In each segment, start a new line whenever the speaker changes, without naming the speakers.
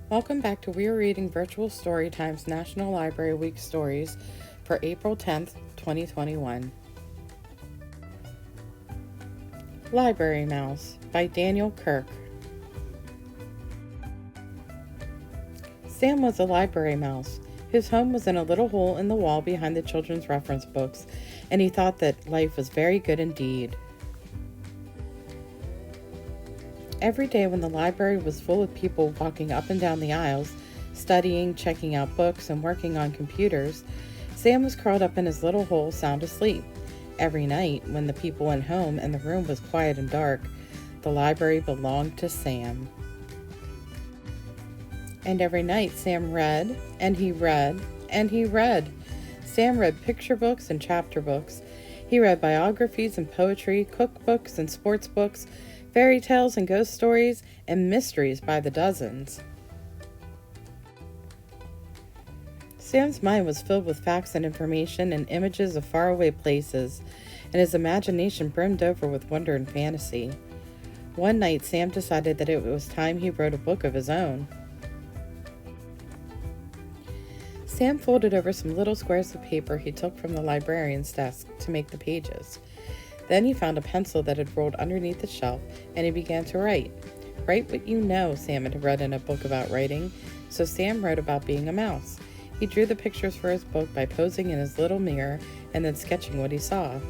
Welcome back to We're Reading Virtual Storytime's National Library Week stories for April 10th, 2021. Library Mouse by Daniel Kirk. Sam was a library mouse. His home was in a little hole in the wall behind the children's reference books, and he thought that life was very good indeed. Every day when the library was full of people walking up and down the aisles, studying, checking out books, and working on computers, Sam was curled up in his little hole sound asleep. Every night, when the people went home and the room was quiet and dark, the library belonged to Sam. And every night Sam read, and he read, and he read. Sam read picture books and chapter books. He read biographies and poetry, cookbooks and sports books, fairy tales and ghost stories, and mysteries by the dozens. Sam's mind was filled with facts and information and images of faraway places, and his imagination brimmed over with wonder and fantasy. One night, Sam decided that it was time he wrote a book of his own. Sam folded over some little squares of paper he took from the librarian's desk to make the pages. Then he found a pencil that had rolled underneath the shelf, and he began to write. Write what you know, Sam had read in a book about writing, so Sam wrote about being a mouse. He drew the pictures for his book by posing in his little mirror and then sketching what he saw.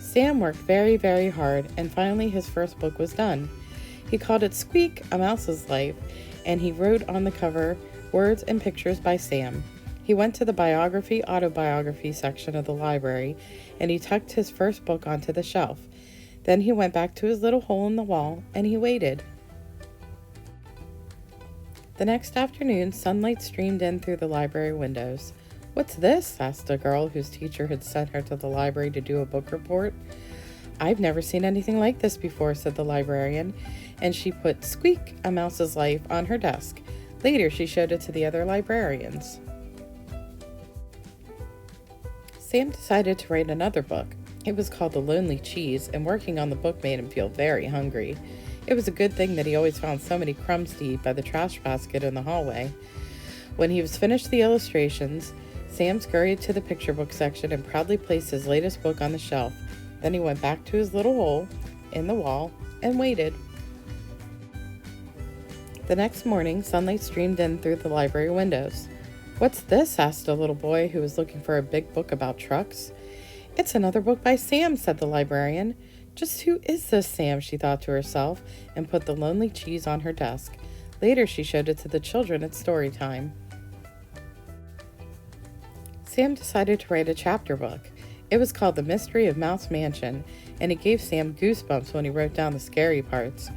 Sam worked very, very hard, and finally his first book was done. He called it Squeak, A Mouse's Life, and he wrote on the cover words and pictures by Sam. He went to the autobiography section of the library, and he tucked his first book onto the shelf. Then he went back to his little hole in the wall, and he waited. The next afternoon, sunlight streamed in through the library windows. "What's this?" asked a girl whose teacher had sent her to the library to do a book report. "I've never seen anything like this before," said the librarian, and she put Squeak, A Mouse's Life on her desk. Later, she showed it to the other librarians. Sam decided to write another book. It was called The Lonely Cheese, and working on the book made him feel very hungry. It was a good thing that he always found so many crumbs to eat by the trash basket in the hallway. When he was finished the illustrations, Sam scurried to the picture book section and proudly placed his latest book on the shelf. Then he went back to his little hole in the wall and waited. The next morning, sunlight streamed in through the library windows. "What's this?" asked a little boy who was looking for a big book about trucks. "It's another book by Sam," said the librarian. "Just who is this Sam?" she thought to herself, and put The Lonely Cheese on her desk. Later, she showed it to the children at story time. Sam decided to write a chapter book. It was called The Mystery of Mouse Mansion, and it gave Sam goosebumps when he wrote down the scary parts.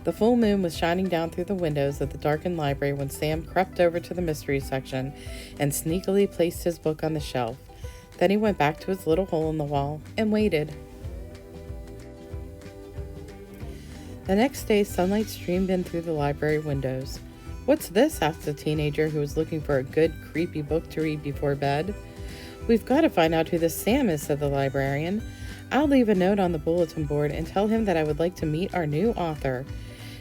The full moon was shining down through the windows of the darkened library when Sam crept over to the mystery section and sneakily placed his book on the shelf. Then he went back to his little hole in the wall and waited. The next day, sunlight streamed in through the library windows. "What's this?" asked a teenager who was looking for a good, creepy book to read before bed. "We've got to find out who this Sam is," said the librarian. "I'll leave a note on the bulletin board and tell him that I would like to meet our new author."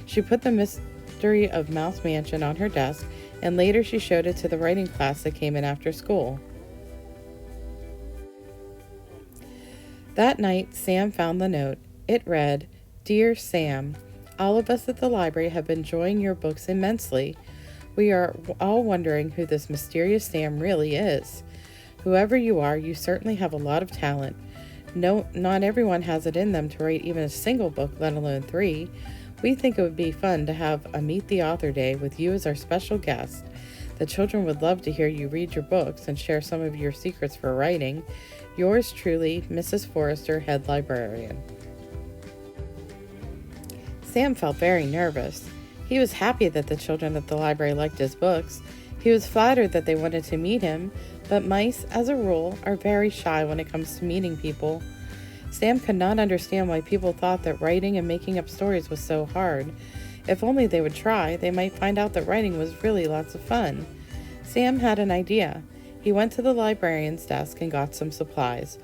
She put The Mystery of Mouse Mansion on her desk, and later she showed it to the writing class that came in after school. That night, Sam found the note. It read, "Dear Sam, all of us at the library have been enjoying your books immensely. We are all wondering who this mysterious Sam really is. Whoever you are, you certainly have a lot of talent. No, not everyone has it in them to write even a single book, let alone 3. We think it would be fun to have a Meet the Author Day with you as our special guest. The children would love to hear you read your books and share some of your secrets for writing. Yours truly, Mrs. Forrester, Head Librarian." Sam felt very nervous. He was happy that the children at the library liked his books. He was flattered that they wanted to meet him, but mice, as a rule, are very shy when it comes to meeting people. Sam could not understand why people thought that writing and making up stories was so hard. If only they would try, they might find out that writing was really lots of fun. Sam had an idea. He went to the librarian's desk and got some supplies.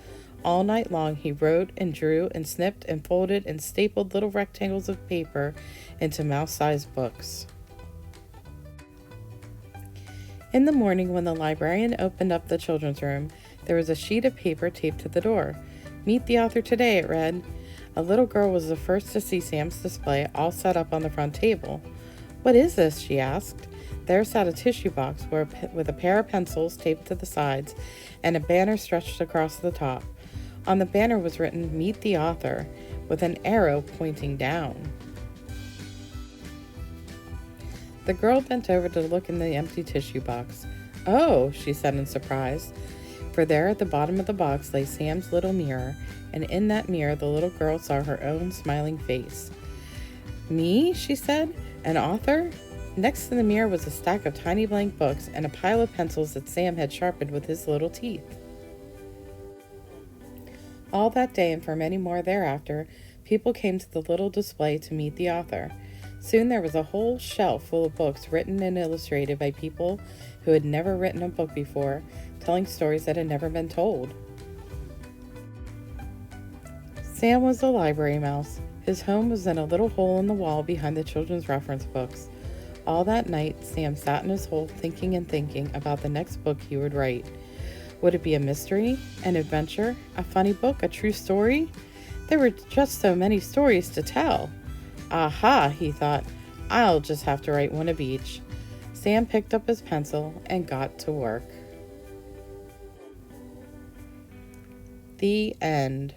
All night long he wrote and drew and snipped and folded and stapled little rectangles of paper into mouse-sized books. In the morning, when the librarian opened up the children's room, there was a sheet of paper taped to the door. "Meet the author today," it read. A little girl was the first to see Sam's display all set up on the front table. "What is this?" she asked. There sat a tissue box with a pair of pencils taped to the sides and a banner stretched across the top. On the banner was written, "Meet the author," with an arrow pointing down. The girl bent over to look in the empty tissue box. "Oh," she said in surprise, for there at the bottom of the box lay Sam's little mirror, and in that mirror the little girl saw her own smiling face. "Me?" she said. "An author?" Next to the mirror was a stack of tiny blank books and a pile of pencils that Sam had sharpened with his little teeth. All that day and for many more thereafter, people came to the little display to meet the author. Soon there was a whole shelf full of books written and illustrated by people who had never written a book before, telling stories that had never been told. Sam was a library mouse. His home was in a little hole in the wall behind the children's reference books. All that night, Sam sat in his hole thinking and thinking about the next book he would write. Would it be a mystery, an adventure, a funny book, a true story? There were just so many stories to tell. "Aha," he thought, "I'll just have to write one of each." Sam picked up his pencil and got to work. The end.